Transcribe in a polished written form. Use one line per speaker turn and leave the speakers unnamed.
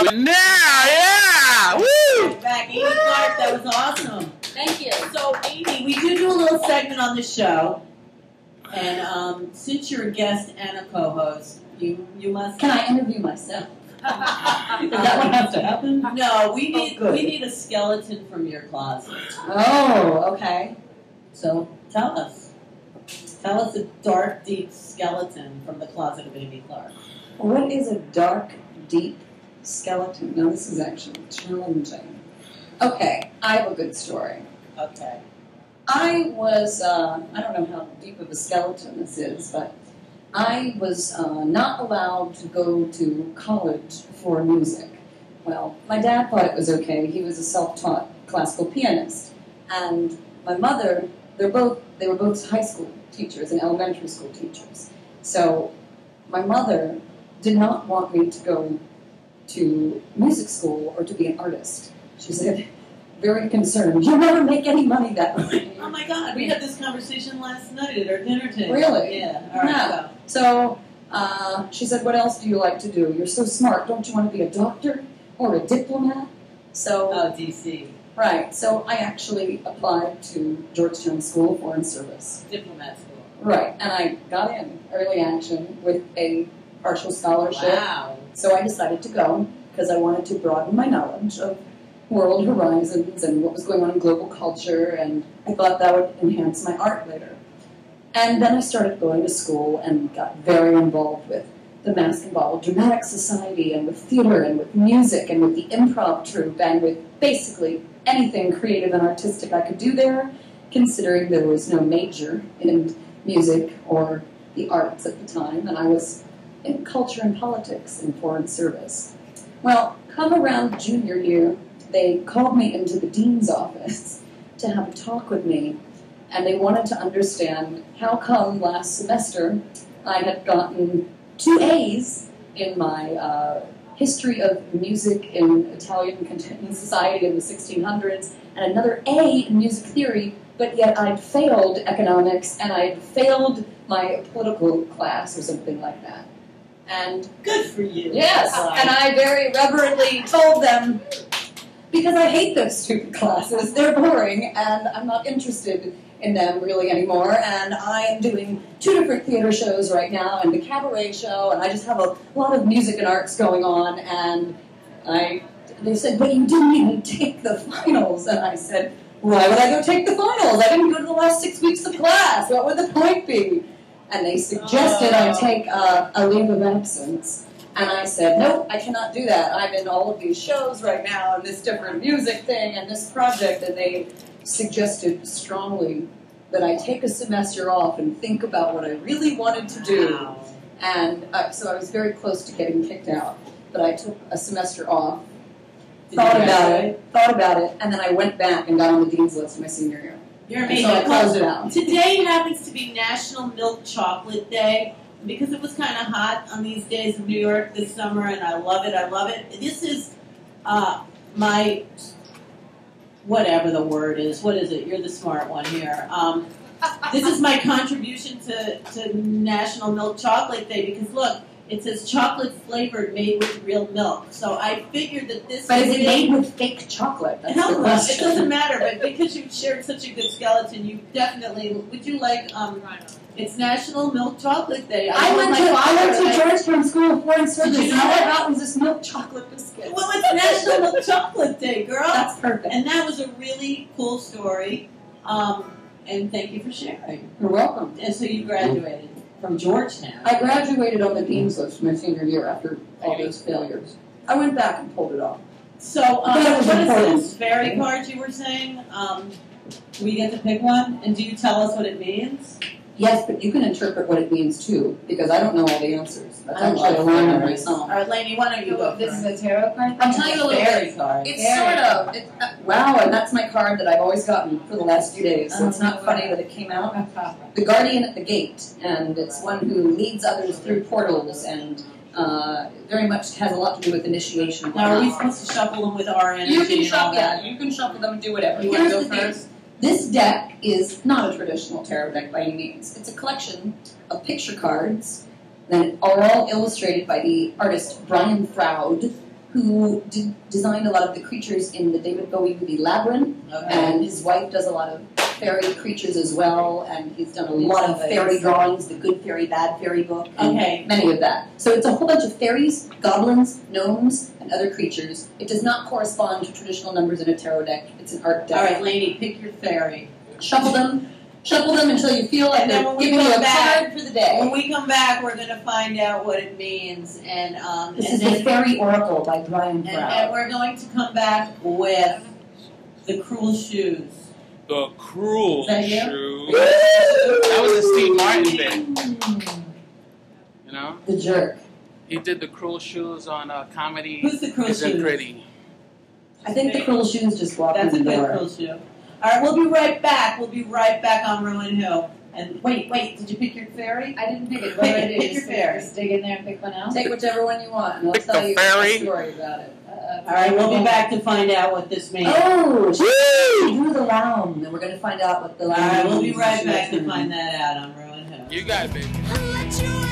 Now, yeah! Woo!
Back, Amy Clarke, that was awesome.
Thank you.
So, Amy, we do a little segment on the show, and since you're a guest and a co-host, you must.
Can I interview myself?
Is that what has to happen? No, we need a skeleton from your closet.
Oh, okay.
So tell us a dark, deep skeleton from the closet of Amy Clarke.
What is a dark, deep skeleton? Now, this is actually challenging. Okay, I have a good story.
Okay.
I was, I don't know how deep of a skeleton this is, but I was not allowed to go to college for music. Well, my dad thought it was okay. He was a self-taught classical pianist. And my mother, they were both high school teachers and elementary school teachers. So my mother did not want me to go to music school or to be an artist. She said, very concerned, you'll never make any money that way.
Oh my God, we had this conversation last night at our dinner table.
Really?
Yeah. All right,
yeah. So she said, what else do you like to do? You're so smart. Don't you want to be a doctor or a diplomat? So,
D.C.
Right. So I actually applied to Georgetown School of Foreign Service.
Diplomat school.
Right. And I got in early action with a partial scholarship.
Wow.
So I decided to go because I wanted to broaden my knowledge of world horizons and what was going on in global culture, and I thought that would enhance my art later. And then I started going to school and got very involved with the Mask and Bottle Dramatic Society and with theater and with music and with the improv troupe and with basically anything creative and artistic I could do there, considering there was no major in music or the arts at the time, and I was in culture and politics in foreign service. Well, come around junior year, they called me into the dean's office to have a talk with me, and they wanted to understand how come last semester I had gotten 2 A's in my history of music in Italian contemporary society in the 1600s, and another A in music theory, but yet I'd failed economics and I'd failed my political class or something like that. And
good for you.
Yes, and I very reverently told them, because I hate those stupid classes, they're boring, and I'm not interested in them really anymore, and I am doing 2 different theater shows right now, and the cabaret show, and I just have a lot of music and arts going on, and they said, but you didn't even take the finals, and I said, why would I go take the finals? I didn't go to the last 6 weeks of class, what would the point be? And they suggested I take a leave of absence. And I said, nope, I cannot do that. I'm in all of these shows right now, and this different music thing, and this project, and they suggested strongly that I take a semester off and think about what I really wanted to do.
Wow.
And so I was very close to getting kicked out. But I took a semester off, thought about it, and then I went back and got on the dean's list my senior year.
You're amazing.
So I closed it out.
Today happens to be National Milk Chocolate Day. Because it was kind of hot on these days of New York this summer, and I love it. This is my, whatever the word is. What is it? You're the smart one here. This is my contribution to National Milk Chocolate Day, because look, it says chocolate flavored made with real milk. So I figured that this
But is it made with fake chocolate? That's
hell
the
no,
question.
it doesn't matter, but because you've shared such a good skeleton, you definitely, would you like, it's National Milk Chocolate Day.
I went to Georgetown School of Foreign Service.
Did you know
All I
that?
got was this milk chocolate biscuit.
Well, it's National Milk Chocolate Day, girl.
That's perfect.
And that was a really cool story. And thank you for sharing.
You're welcome.
And so you graduated from Georgetown.
I graduated on the dean's list my senior year after all those failures. I went back and pulled it off.
So,
That was
what is
important.
this fairy card you were saying? We get to pick one, and do you tell us what it means?
Yes, but you can interpret what it means too, because I don't know all the answers. That's
I
actually
love
a line of my
fairies.
song.
All right, Lainey, why don't you go
This is
first?
a tarot card?
I'll tell you a little
Fairy
bit.
card.
It's sort of. Wow, and that's my card that I've always gotten for the last few days, so it's not funny that it came out. The Guardian at the Gate, and it's one who leads others through portals, and very much has a lot to do with initiation.
Now, are we supposed to shuffle them with our energy?
You can
and all
shuffle,
that?
yeah, you can shuffle them and do whatever.
You want to
Here's
go
the deal.
first?
This deck is not a traditional tarot deck by any means. It's a collection of picture cards that are all illustrated by the artist Brian Froud, who designed a lot of the creatures in the David Bowie movie Labyrinth, and his wife does a lot of fairy creatures as well, and he's done a lot of fairy drawings, the Good Fairy, Bad Fairy book, and many of that. So it's a whole bunch of fairies, goblins, gnomes, and other creatures. It does not correspond to traditional numbers in a tarot deck. It's an art deck.
All right, Lainey, pick your fairy.
Shuffle them until you feel like they're giving you a card for the day.
When we come back, we're going to find out what it means. And
this is the Fairy Oracle by Brian Proud.
And we're going to come back with the Cruel Shoes.
The Cruel
Shoes.
That was a Steve Martin bit. You know?
The Jerk.
He did the Cruel Shoes on Comedy.
Who's the Cruel
Isn't
Shoes?
Pretty.
I think the Cruel Shoes just walked in the door.
That's a good Cruel Shoe. All right, we'll be right back. We'll be right back on Ruin Hill. And wait, did you pick your fairy?
I didn't pick it. What do I do?
Pick your fairy.
Just dig in there and pick one out?
Take whichever one you want, and I'll
Pick
tell
the
you
fairy.
a story about it.
All right, we'll be back to find out what this means.
Oh, she drew the lounge, and we're going to find out what the
All
lounge
right, we'll be
means.
right back to find that out on Ruin Hill.
You got it, baby.
I'll let you